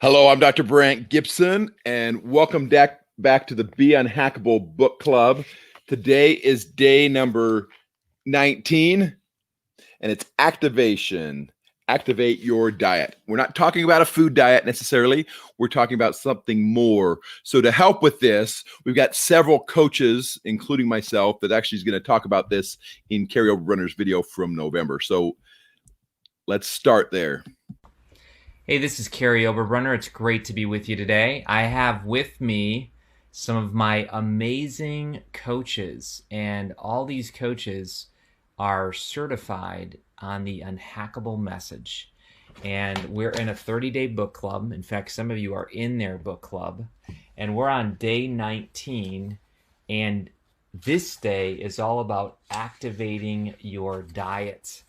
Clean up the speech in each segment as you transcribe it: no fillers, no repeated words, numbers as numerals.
Hello, I'm Dr. Brant Gibson, and welcome back to the Be Unhackable Book Club. Today is day number 19, and it's activation. Activate your diet. We're not talking about a food diet necessarily. We're talking about something more. So to help with this, we've got several coaches, including myself, that actually is going to talk about this in Carryover Runners video from November. So let's start there. Hey, this is Carryover Runner. It's great to be with you today. I have with me some of my amazing coaches, and all these coaches are certified on the Unhackable message. And we're in a 30-day book club. In fact, some of you are in their book club. And we're on day 19. And this day is all about activating your diet.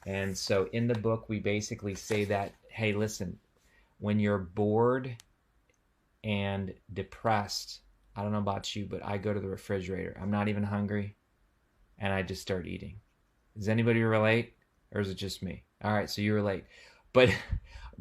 And so in the book, we basically say that, hey, listen, when you're bored and depressed, I don't know about you, but I go to the refrigerator. I'm not even hungry, and I just start eating. Does anybody relate, or is it just me? All right, so you relate. But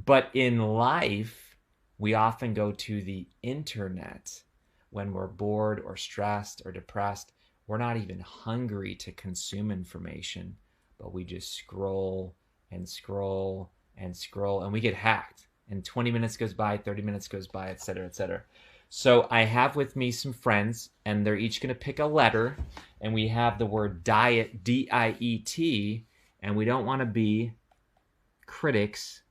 but in life, we often go to the internet when we're bored or stressed or depressed. We're not even hungry to consume information, but we just scroll and scroll and scroll, and we get hacked. And 20 minutes goes by, 30 minutes goes by, et cetera, et cetera. So I have with me some friends, and they're each going to pick a letter, and we have the word diet, D-I-E-T, and we don't want to be critics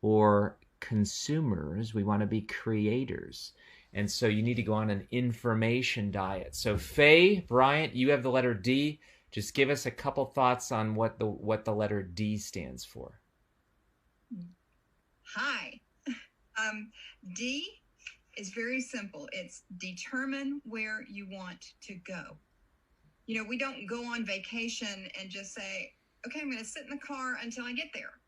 or consumers. We want to be creators. And so you need to go on an information diet. So Faye, Bryant, you have the letter D. Just give us a couple thoughts on what the letter D stands for. Hi. D is very simple. It's determine where you want to go. You know, we don't go on vacation and just say, okay, I'm going to sit in the car until I get there.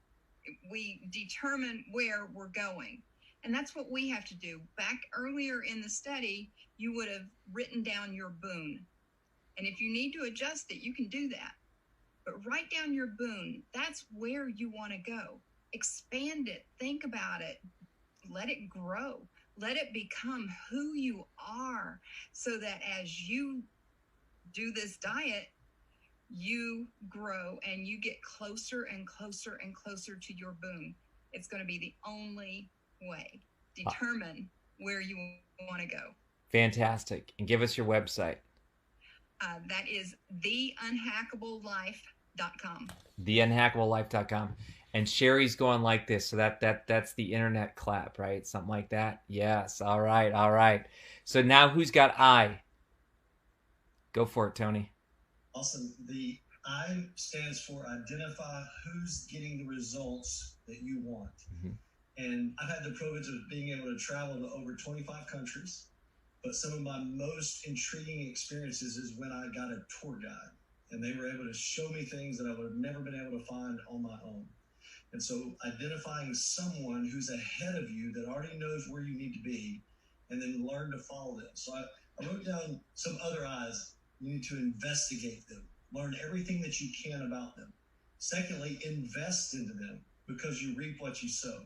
We determine where we're going. And that's what we have to do. Back earlier in the study, you would have written down your Boon. And if you need to adjust it, you can do that. But write down your Boon. That's where you want to go. Expand it. Think about it. Let it grow. Let it become who you are, so that as you do this diet, you grow and you get closer and closer and closer to your Boon. It's going to be the only way. Determine where you want to go. Fantastic. And give us your website. That is theunhackableife.com. Theunhackableife.com. And Sherry's going like this, so that's the internet clap, right? Something like that. Yes. All right. All right. So now who's got I? Go for it, Tony. Awesome. The I stands for identify who's getting the results that you want. Mm-hmm. And I've had the privilege of being able to travel to over 25 countries. But some of my most intriguing experiences is when I got a tour guide and they were able to show me things that I would have never been able to find on my own. And so identifying someone who's ahead of you that already knows where you need to be, and then learn to follow them. So I wrote down some other I's. You need to investigate them, learn everything that you can about them. Secondly, invest into them, because you reap what you sow.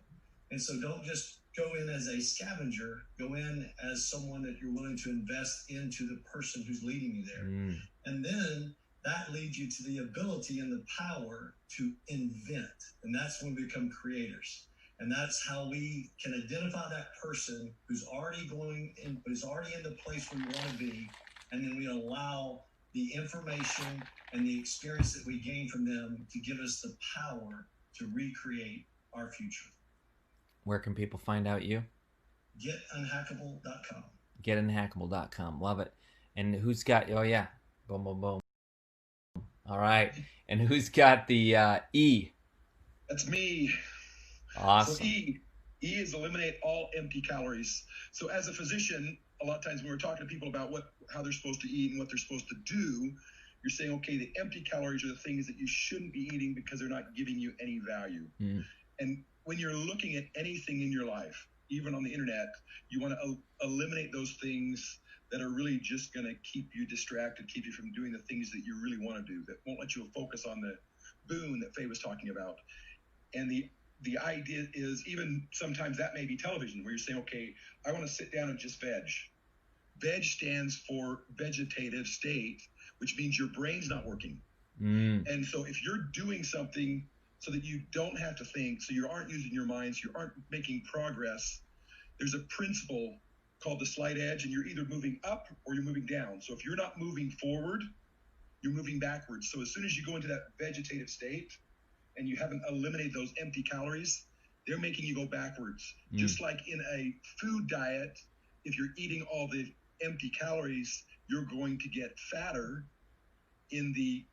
And so don't just go in as a scavenger, go in as someone that you're willing to invest into the person who's leading you there. And then that leads you to the ability and the power to invent. And that's when we become creators. And that's how we can identify that person who's already who's already in the place where we want to be. And then we allow the information and the experience that we gain from them to give us the power to recreate our future. Where can people find out you? GetUnhackable.com. GetUnhackable.com. Love it. And who's got, oh yeah, boom, boom, boom. All right. And who's got the E? That's me. Awesome. So E is eliminate all empty calories. So as a physician, a lot of times when we're talking to people about how they're supposed to eat and what they're supposed to do, you're saying, okay, the empty calories are the things that you shouldn't be eating because they're not giving you any value. And when you're looking at anything in your life, even on the internet, you want to eliminate those things that are really just going to keep you distracted, keep you from doing the things that you really want to do, that won't let you focus on the boon that Faye was talking about. And the the idea is, even sometimes that may be television, where you're saying, okay, I want to sit down and just veg. Veg stands for vegetative state, which means your brain's not working. And so if you're doing something so that you don't have to think, so you aren't using your mind, so you aren't making progress, there's a principle called the slight edge, and you're either moving up or you're moving down. So if you're not moving forward, you're moving backwards. So as soon as you go into that vegetative state and you haven't eliminated those empty calories, they're making you go backwards. Just like in a food diet, if you're eating all the empty calories, you're going to get fatter. In the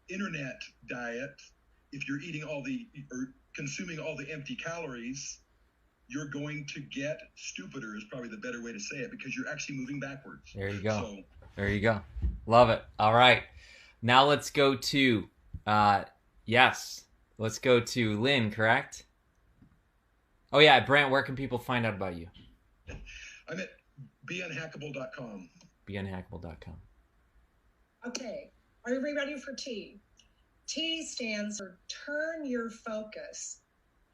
internet diet, if you're eating all the, or consuming all the empty calories, you're going to get stupider, is probably the better way to say it, because you're actually moving backwards. There you go. So, there you go. Love it. All right. Now let's go to, let's go to Lynn, correct? Oh yeah, Brant, where can people find out about you? I'm at beunhackable.com. Beunhackable.com. Okay. Are you ready for T? T stands for turn your focus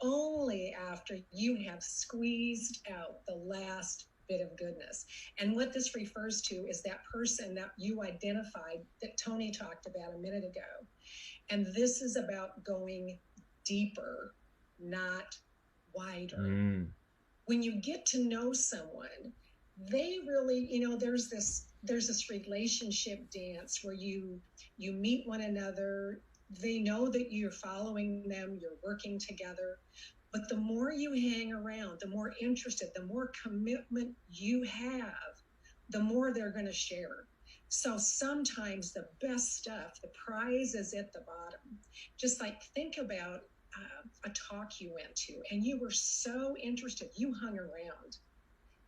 only after you have squeezed out the last bit of goodness. And what this refers to is that person that you identified that Tony talked about a minute ago. And this is about going deeper, not wider. When you get to know someone, they really, there's this relationship dance where you meet one another. They know that you're following them, you're working together. But the more you hang around, the more interested, the more commitment you have, the more they're going to share. So sometimes the best stuff, the prize is at the bottom. Just like think about a talk you went to and you were so interested, you hung around.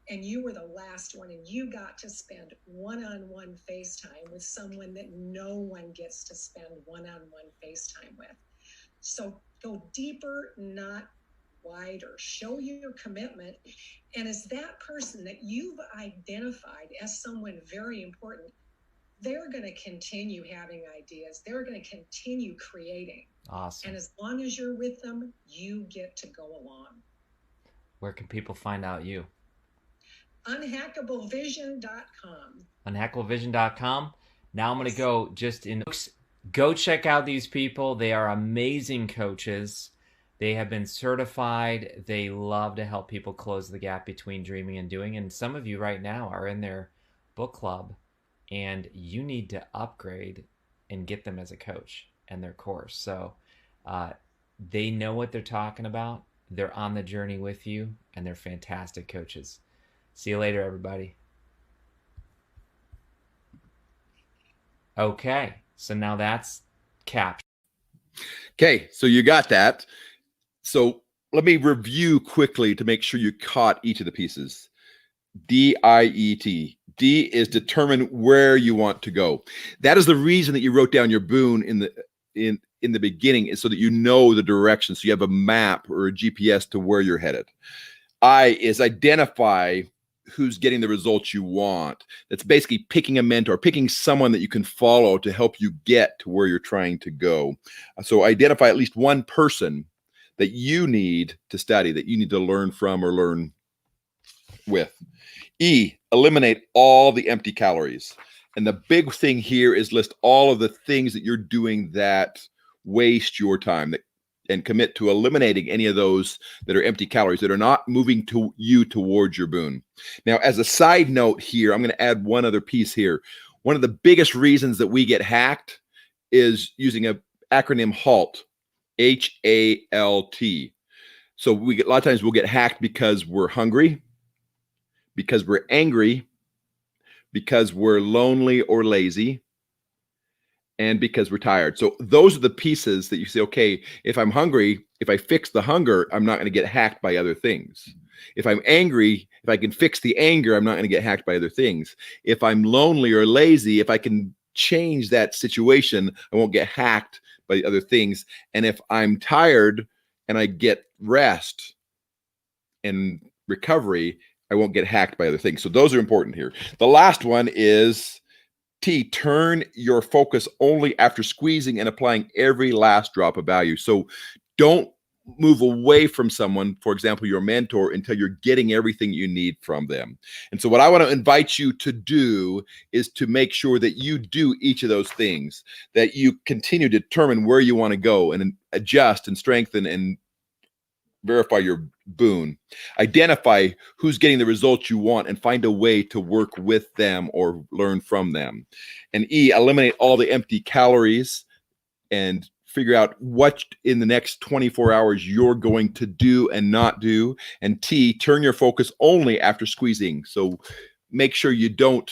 And you were the last one, and you got to spend one-on-one FaceTime with someone that no one gets to spend one-on-one FaceTime with. So go deeper, not wider. Show your commitment. And as that person that you've identified as someone very important, they're going to continue having ideas. They're going to continue creating. Awesome. And as long as you're with them, you get to go along. Where can people find out you? Unhackablevision.com. Unhackablevision.com. Now I'm going to go check out these people. They are amazing coaches. They have been certified. They love to help people close the gap between dreaming and doing. And some of you right now are in their book club, and you need to upgrade and get them as a coach and their course. So they know what they're talking about. They're on the journey with you, and they're fantastic coaches. See you later, everybody. Okay, so now that's captured. Okay, so you got that. So let me review quickly to make sure you caught each of the pieces. DIET. D is determine where you want to go. That is the reason that you wrote down your Boon in the beginning, is so that you know the direction, so you have a map or a GPS to where you're headed. I is identify who's getting the results you want. That's basically picking a mentor, picking someone that you can follow to help you get to where you're trying to go. So identify at least one person that you need to study, that you need to learn from or learn with. E, eliminate all the empty calories. And the big thing here is list all of the things that you're doing that waste your time, and commit to eliminating any of those that are empty calories, that are not moving to you towards your Boon. Now, as a side note here, I'm going to add one other piece here. One of the biggest reasons that we get hacked is using an acronym HALT, H-A-L-T. So a lot of times we'll get hacked because we're hungry, because we're angry, because we're lonely or lazy, and because we're tired. So those are the pieces that you say, okay, if I'm hungry, if I fix the hunger, I'm not going to get hacked by other things. If I'm angry, if I can fix the anger, I'm not going to get hacked by other things. If I'm lonely or lazy, if I can change that situation, I won't get hacked by other things. And if I'm tired and I get rest and recovery, I won't get hacked by other things. So those are important here. The last one is T, turn your focus only after squeezing and applying every last drop of value. So don't move away from someone, for example, your mentor, until you're getting everything you need from them. And so what I want to invite you to do is to make sure that you do each of those things, that you continue to determine where you want to go and adjust and strengthen and verify your boon. Identify who's getting the results you want and find a way to work with them or learn from them. And E, eliminate all the empty calories and figure out what in the next 24 hours you're going to do and not do. And T, turn your focus only after squeezing. So make sure you don't.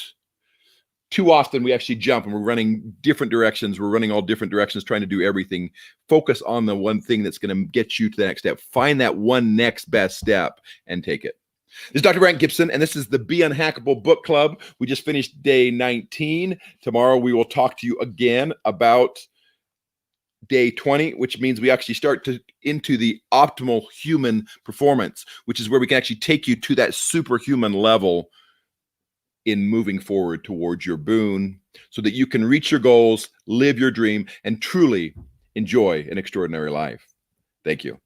Too often we actually jump and we're running different directions. We're running all different directions, trying to do everything. Focus on the one thing that's going to get you to the next step. Find that one next best step and take it. This is Dr. Brent Gibson, and this is the Be Unhackable Book Club. We just finished day 19. Tomorrow we will talk to you again about day 20, which means we actually start into the optimal human performance, which is where we can actually take you to that superhuman level in moving forward towards your boon so that you can reach your goals, live your dream, and truly enjoy an extraordinary life. Thank you.